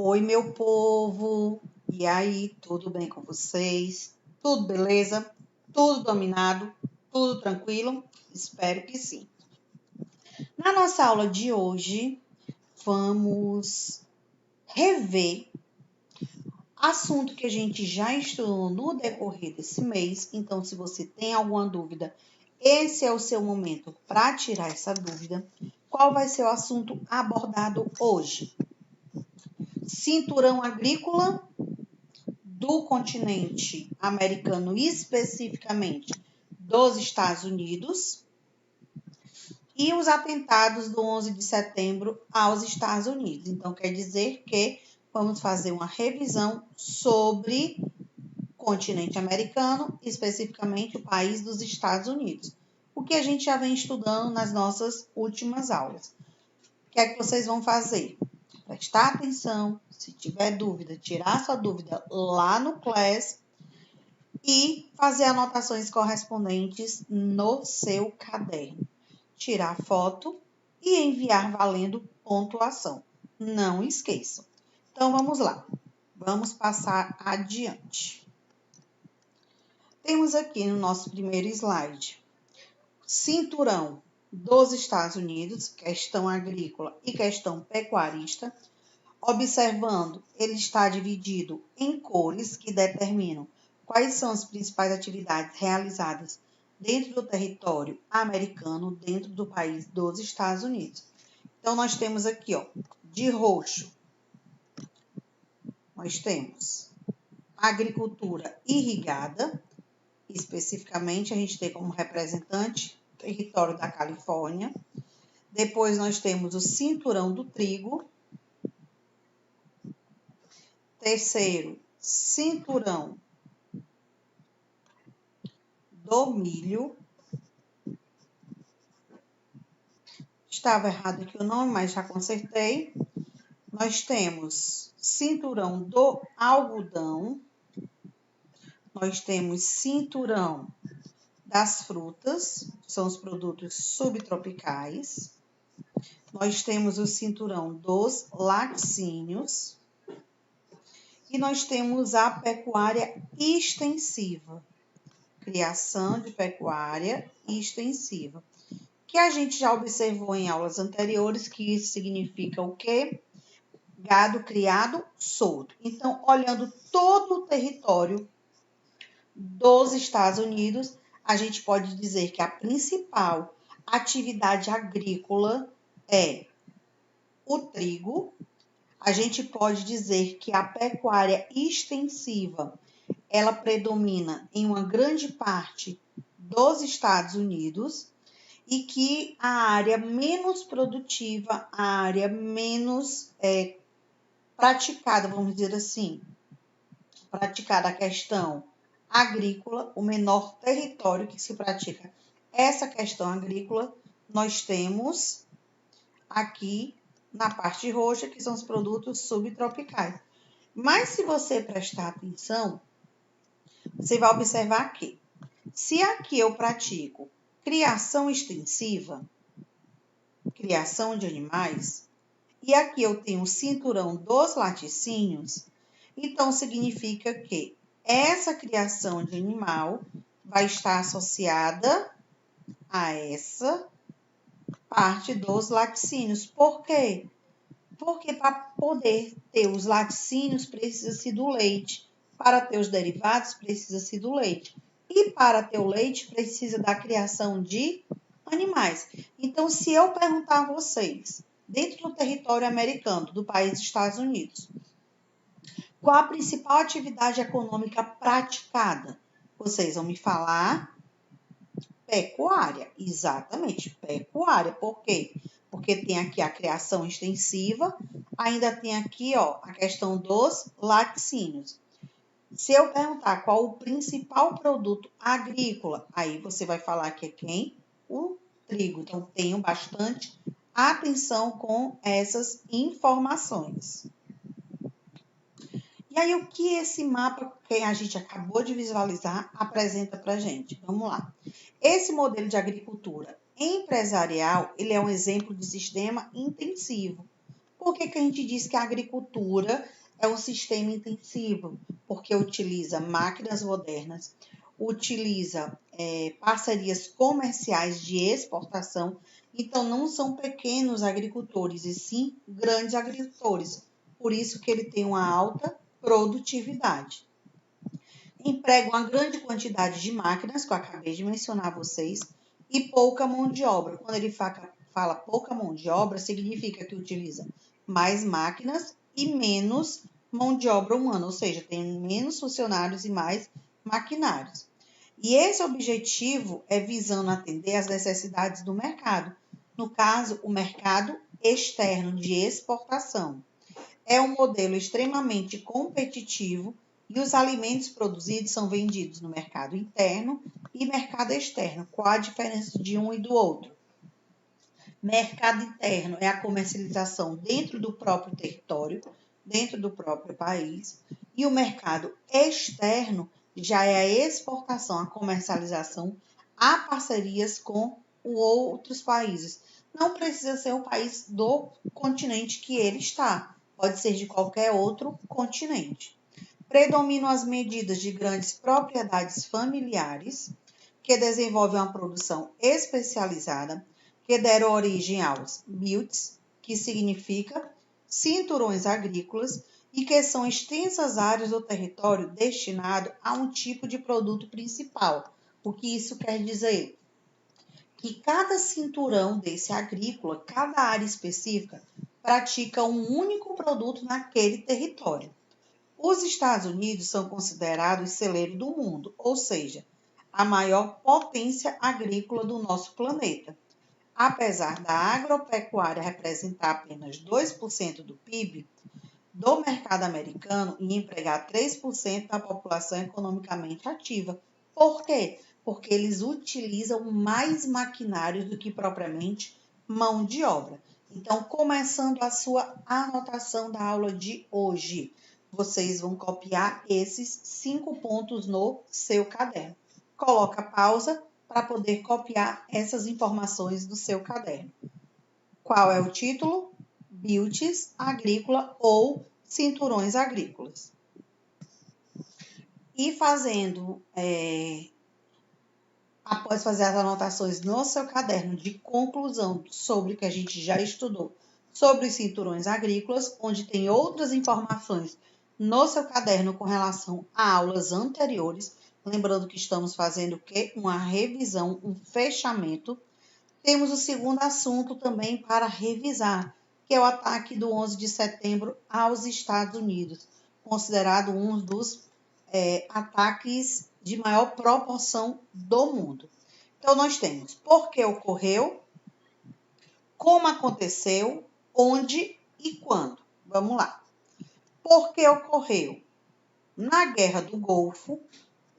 Oi, meu povo! E aí, tudo bem com vocês? Tudo beleza? Tudo dominado? Tudo tranquilo? Espero que sim. Na nossa aula de hoje, vamos rever assunto que a gente já estudou no decorrer desse mês. Então, se você tem alguma dúvida, esse é o seu momento para tirar essa dúvida. Qual vai ser o assunto abordado hoje? Cinturão agrícola do continente americano, especificamente dos Estados Unidos, e os atentados do 11 de setembro aos Estados Unidos. Então, quer dizer que vamos fazer uma revisão sobre o continente americano, especificamente o país dos Estados Unidos, o que a gente já vem estudando nas nossas últimas aulas. O que é que vocês vão fazer? Prestar atenção, se tiver dúvida, tirar sua dúvida lá no Class e fazer anotações correspondentes no seu caderno. Tirar foto e enviar valendo pontuação. Não esqueçam. Então, vamos lá. Vamos passar adiante. Temos aqui no nosso primeiro slide, cinturão dos Estados Unidos, questão agrícola e questão pecuarista. Observando, ele está dividido em cores que determinam quais são as principais atividades realizadas dentro do território americano, dentro do país dos Estados Unidos. Então, nós temos aqui, ó, de roxo, nós temos agricultura irrigada, especificamente a gente tem como representante o território da Califórnia. Depois nós temos o cinturão do trigo. Terceiro, cinturão do milho. Estava errado aqui o nome, mas já consertei. Nós temos cinturão do algodão. Nós temos cinturão das frutas, que são os produtos subtropicais. Nós temos o cinturão dos laticínios. E nós temos a pecuária extensiva, criação de pecuária extensiva, que a gente já observou em aulas anteriores, que isso significa o quê? Gado criado solto. Então, olhando todo o território dos Estados Unidos, a gente pode dizer que a principal atividade agrícola é o trigo. A gente pode dizer que a pecuária extensiva, ela predomina em uma grande parte dos Estados Unidos e que a área menos produtiva, a área menos praticada, vamos dizer assim, praticada a questão agrícola, o menor território que se pratica essa questão agrícola, nós temos aqui na parte roxa, que são os produtos subtropicais. Mas se você prestar atenção, você vai observar que, se aqui eu pratico criação extensiva, criação de animais, e aqui eu tenho o cinturão dos laticínios, então significa que essa criação de animal vai estar associada a essa parte dos laticínios. Por quê? Porque para poder ter os laticínios, precisa-se do leite. Para ter os derivados, precisa-se do leite. E para ter o leite, precisa da criação de animais. Então, se eu perguntar a vocês, dentro do território americano, do país dos Estados Unidos, qual a principal atividade econômica praticada? Vocês vão me falar pecuária. Exatamente, pecuária. Por quê? Porque tem aqui a criação extensiva, ainda tem aqui, ó, a questão dos laticínios. Se eu perguntar qual o principal produto agrícola, aí você vai falar que é quem? O trigo. Então, tenham bastante atenção com essas informações. E aí, o que esse mapa que a gente acabou de visualizar apresenta para a gente? Vamos lá. Esse modelo de agricultura empresarial, ele é um exemplo de sistema intensivo. Por que a gente diz que a agricultura é um sistema intensivo? Porque utiliza máquinas modernas, utiliza parcerias comerciais de exportação. Então, não são pequenos agricultores, e sim grandes agricultores. Por isso que ele tem uma alta produtividade. Emprega uma grande quantidade de máquinas, que eu acabei de mencionar a vocês, e pouca mão de obra. Quando ele fala pouca mão de obra, significa que utiliza mais máquinas e menos mão de obra humana, ou seja, tem menos funcionários e mais maquinários. E esse objetivo é visando atender às necessidades do mercado. No caso, o mercado externo de exportação. É um modelo extremamente competitivo e os alimentos produzidos são vendidos no mercado interno e mercado externo. Qual a diferença de um e do outro? Mercado interno é a comercialização dentro do próprio território, dentro do próprio país, e o mercado externo já é a exportação, a comercialização a parcerias com outros países. Não precisa ser o país do continente que ele está, pode ser de qualquer outro continente. Predominam as medidas de grandes propriedades familiares, que desenvolvem uma produção especializada, que deram origem aos BILTs, que significa cinturões agrícolas, e que são extensas áreas do território destinado a um tipo de produto principal. O que isso quer dizer? Que cada cinturão desse agrícola, cada área específica, pratica um único produto naquele território. Os Estados Unidos são considerados celeiro do mundo, ou seja, a maior potência agrícola do nosso planeta. Apesar da agropecuária representar apenas 2% do PIB do mercado americano e empregar 3% da população economicamente ativa. Por quê? Porque eles utilizam mais maquinários do que propriamente mão de obra. Então, começando a sua anotação da aula de hoje, vocês vão copiar esses 5 pontos no seu caderno. Coloca pausa para poder copiar essas informações do seu caderno. Qual é o título? BILTs agrícola ou cinturões agrícolas. E fazendo, após fazer as anotações no seu caderno de conclusão sobre o que a gente já estudou sobre os cinturões agrícolas, onde tem outras informações no seu caderno com relação a aulas anteriores, lembrando que estamos fazendo o quê? Uma revisão, um fechamento. Temos o segundo assunto também para revisar, que é o ataque do 11 de setembro aos Estados Unidos, considerado um dos ataques de maior proporção do mundo. Então, nós temos por que ocorreu, como aconteceu, onde e quando. Vamos lá. Por que ocorreu? Na Guerra do Golfo,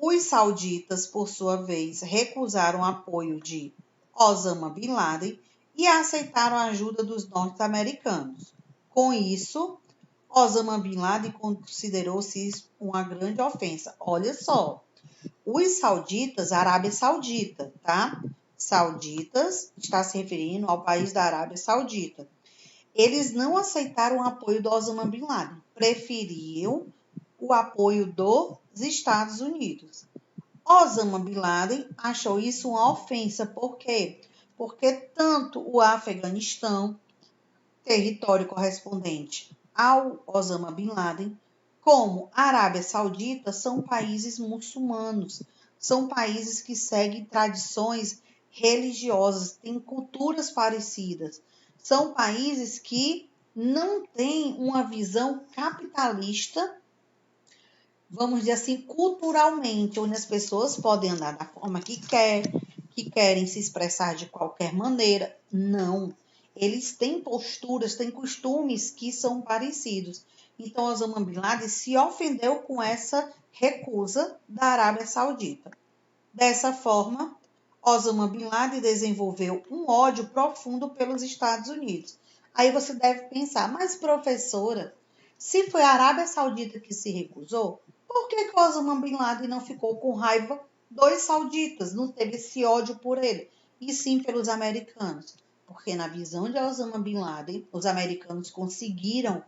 os sauditas, por sua vez, recusaram apoio de Osama Bin Laden e aceitaram a ajuda dos norte-americanos. Com isso, Osama Bin Laden considerou-se uma grande ofensa. Olha só, os sauditas, Arábia Saudita, tá? Sauditas está se referindo ao país da Arábia Saudita. Eles não aceitaram o apoio do Osama Bin Laden, preferiam o apoio dos Estados Unidos. Osama Bin Laden achou isso uma ofensa. Por quê? Porque tanto o Afeganistão, território correspondente ao Osama Bin Laden, como a Arábia Saudita são países muçulmanos, são países que seguem tradições religiosas, têm culturas parecidas, são países que não têm uma visão capitalista, vamos dizer assim, culturalmente, onde as pessoas podem andar da forma que querem se expressar de qualquer maneira. Não. Eles têm posturas, têm costumes que são parecidos. Então, Osama Bin Laden se ofendeu com essa recusa da Arábia Saudita. Dessa forma, Osama Bin Laden desenvolveu um ódio profundo pelos Estados Unidos. Aí você deve pensar, mas professora, se foi a Arábia Saudita que se recusou, por que Osama Bin Laden não ficou com raiva dos sauditas, não teve esse ódio por ele, e sim pelos americanos? porque na visão de Osama Bin Laden, os americanos conseguiram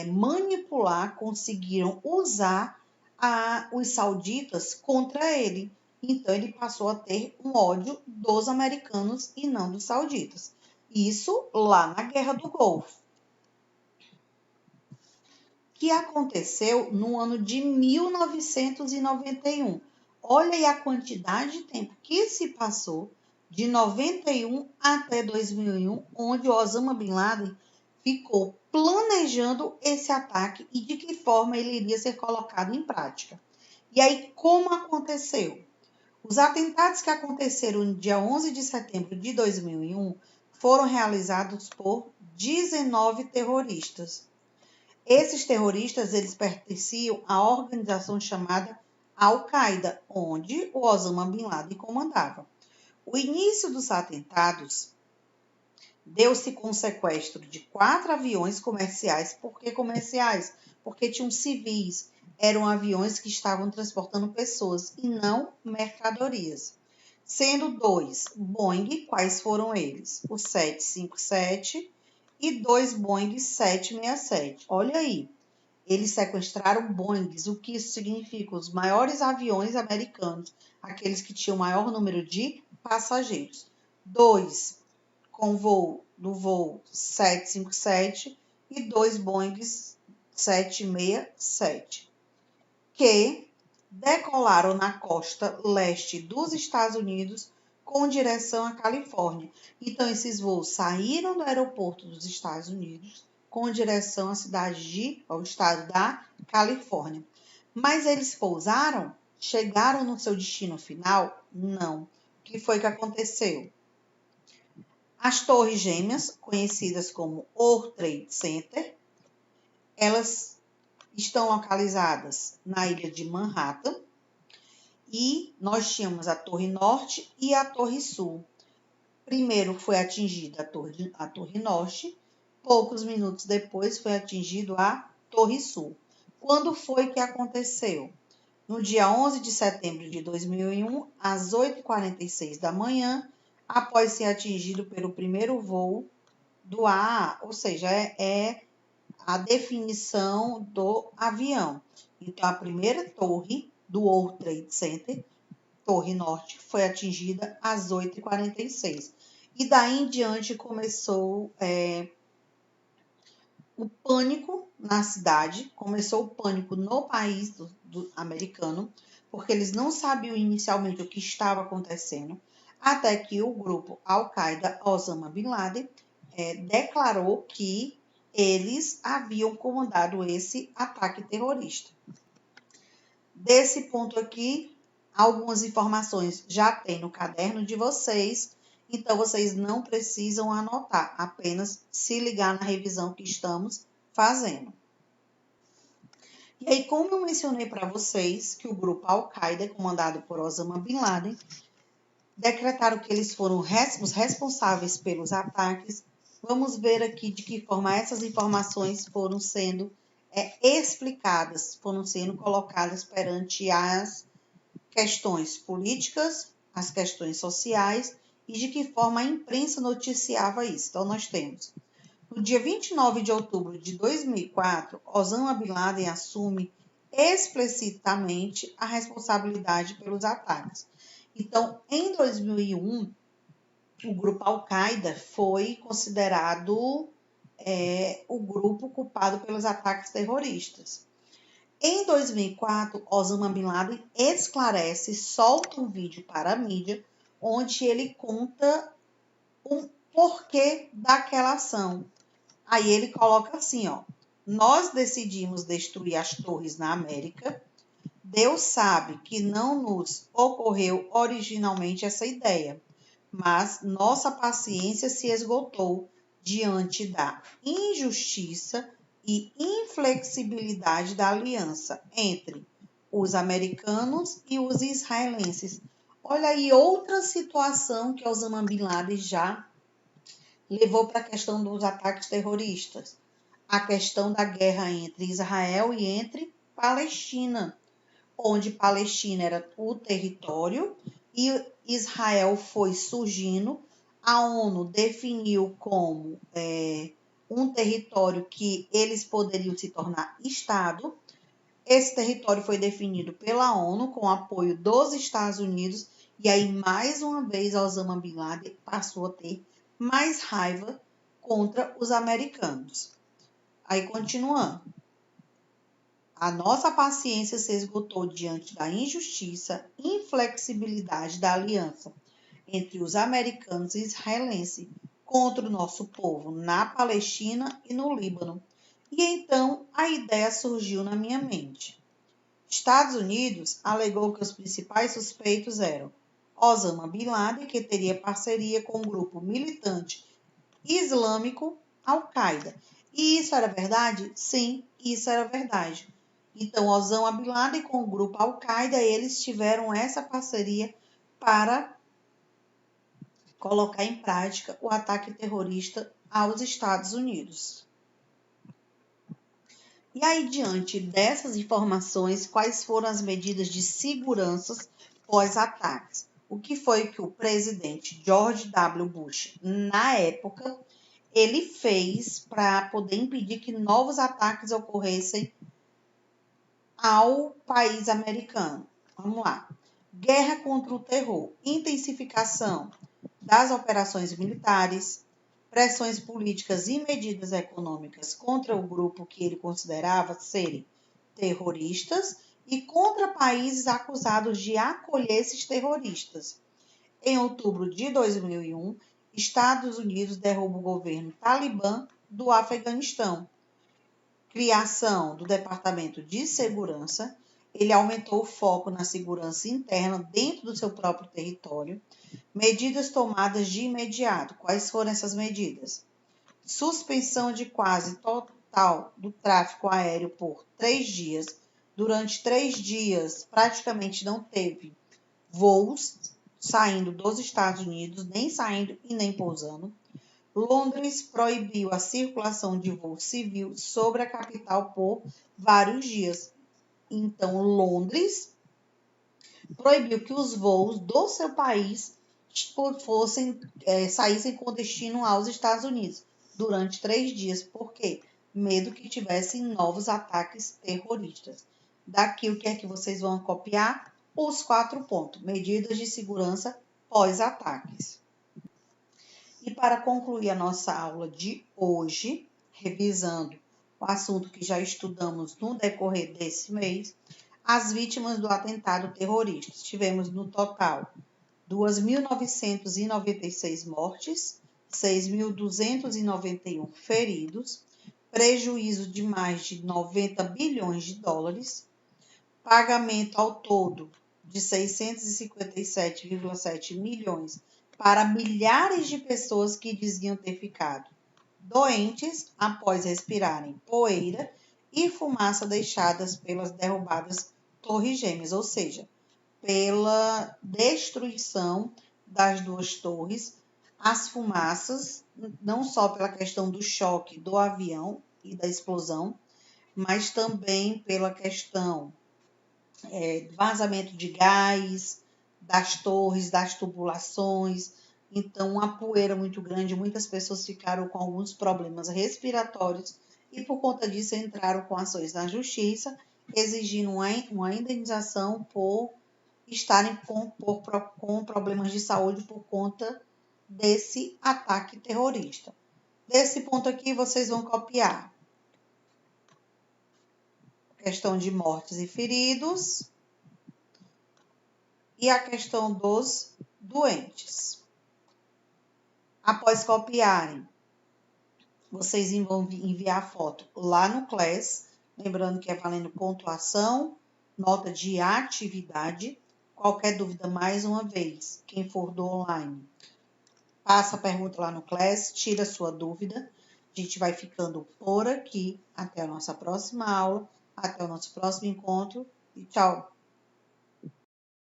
manipular, conseguiram usar os sauditas contra ele. Então, ele passou a ter um ódio dos americanos e não dos sauditas. Isso lá na Guerra do Golfo, que aconteceu no ano de 1991. Olha aí a quantidade de tempo que se passou de 91 até 2001, onde Osama Bin Laden ficou planejando esse ataque e de que forma ele iria ser colocado em prática. E aí, como aconteceu? Os atentados que aconteceram no dia 11 de setembro de 2001 foram realizados por 19 terroristas. Esses terroristas, eles pertenciam à organização chamada Al-Qaeda, onde o Osama Bin Laden comandava. O início dos atentados deu-se com o sequestro de 4 aviões comerciais. Por que comerciais? Porque tinham civis. Eram aviões que estavam transportando pessoas e não mercadorias. Sendo 2 Boeing, quais foram eles? O 757 e 2 Boeing 767. Olha aí, eles sequestraram Boeings. O que isso significa? Os maiores aviões americanos, aqueles que tinham o maior número de passageiros. 2 com voo 757 e 2 Boeing 767, que decolaram na costa leste dos Estados Unidos com direção à Califórnia. Então, esses voos saíram do aeroporto dos Estados Unidos com direção ao estado da Califórnia. Mas eles pousaram? Chegaram no seu destino final? Não. O que foi que aconteceu? As torres gêmeas, conhecidas como World Trade Center, elas estão localizadas na ilha de Manhattan, e nós tínhamos a Torre Norte e a Torre Sul. Primeiro foi atingida a Torre Norte, poucos minutos depois foi atingido a Torre Sul. Quando foi que aconteceu? No dia 11 de setembro de 2001, às 8h46 da manhã, após ser atingido pelo primeiro voo do AA, ou seja, é a definição do avião. Então, a primeira torre do World Trade Center, Torre Norte, foi atingida às 8h46. E daí em diante começou o pânico na cidade, começou o pânico no país do americano, porque eles não sabiam inicialmente o que estava acontecendo, até que o grupo Al-Qaeda, Osama Bin Laden, declarou que eles haviam comandado esse ataque terrorista. Desse ponto aqui, algumas informações já tem no caderno de vocês, então vocês não precisam anotar, apenas se ligar na revisão que estamos fazendo. E aí, como eu mencionei para vocês que o grupo Al-Qaeda, comandado por Osama Bin Laden, decretaram que eles foram os responsáveis pelos ataques, vamos ver aqui de que forma essas informações foram sendo explicadas, foram sendo colocadas perante as questões políticas, as questões sociais e de que forma a imprensa noticiava isso. Então, nós temos, no dia 29 de outubro de 2004, Osama Bin Laden assume explicitamente a responsabilidade pelos ataques. Então, em 2001, o grupo Al-Qaeda foi considerado o grupo culpado pelos ataques terroristas. Em 2004, Osama Bin Laden esclarece, solta um vídeo para a mídia, onde ele conta o porquê daquela ação. Aí ele coloca assim, ó: nós decidimos destruir as torres na América. Deus sabe que não nos ocorreu originalmente essa ideia, mas nossa paciência se esgotou diante da injustiça e inflexibilidade da aliança entre os americanos e os israelenses. Olha aí outra situação que Osama Bin Laden já levou para a questão dos ataques terroristas. A questão da guerra entre Israel e entre Palestina, onde Palestina era o território e Israel foi surgindo A ONU definiu como um território que eles poderiam se tornar Estado. Esse território foi definido pela ONU com apoio dos Estados Unidos, e aí, mais uma vez, Osama Bin Laden passou a ter mais raiva contra os americanos. Aí, continuando. A nossa paciência se esgotou diante da injustiça e inflexibilidade da aliança entre os americanos e israelenses contra o nosso povo na Palestina e no Líbano. E então a ideia surgiu na minha mente. Estados Unidos alegou que os principais suspeitos eram Osama Bin Laden, que teria parceria com o grupo militante islâmico Al-Qaeda. E isso era verdade? Sim, isso era verdade. Então, Osama Bin Laden com o grupo Al-Qaeda, eles tiveram essa parceria para colocar em prática o ataque terrorista aos Estados Unidos. E aí, diante dessas informações, quais foram as medidas de segurança pós-ataques? O que foi que o presidente George W. Bush, na época, ele fez para poder impedir que novos ataques ocorressem ao país americano? Vamos lá. Guerra contra o terror, intensificação das operações militares, pressões políticas e medidas econômicas contra o grupo que ele considerava serem terroristas e contra países acusados de acolher esses terroristas. Em outubro de 2001, Estados Unidos derruba o governo Talibã do Afeganistão. Criação do Departamento de Segurança. Ele aumentou o foco na segurança interna dentro do seu próprio território. Medidas tomadas de imediato. Quais foram essas medidas? Suspensão de quase total do tráfego aéreo por 3 dias. Durante 3 dias, praticamente não teve voos saindo dos Estados Unidos, nem saindo e nem pousando. Londres proibiu a circulação de voo civil sobre a capital por vários dias. Então, Londres proibiu que os voos do seu país saíssem com destino aos Estados Unidos durante 3 dias. Por quê? Medo que tivessem novos ataques terroristas. Daqui, o que é que vocês vão copiar? Os 4 pontos. Medidas de segurança pós-ataques. E para concluir a nossa aula de hoje, revisando o assunto que já estudamos no decorrer desse mês, as vítimas do atentado terrorista. Tivemos no total 2.996 mortes, 6.291 feridos, prejuízo de mais de 90 bilhões de dólares, pagamento ao todo de 657,7 milhões para milhares de pessoas que diziam ter ficado doentes após respirarem poeira e fumaça deixadas pelas derrubadas torres gêmeas, ou seja, pela destruição das 2 torres, as fumaças, não só pela questão do choque do avião e da explosão, mas também pela questão vazamento de gás, das torres, das tubulações. Então, uma poeira muito grande, muitas pessoas ficaram com alguns problemas respiratórios e, por conta disso, entraram com ações na justiça, exigindo uma indenização por estarem com problemas de saúde por conta desse ataque terrorista. Desse ponto aqui, vocês vão copiar a questão de mortes e feridos e a questão dos doentes. Após copiarem, vocês vão enviar a foto lá no Class, lembrando que é valendo pontuação, nota de atividade. Qualquer dúvida, mais uma vez, quem for do online, passa a pergunta lá no Class, tira a sua dúvida. A gente vai ficando por aqui. Até a nossa próxima aula, até o nosso próximo encontro e tchau!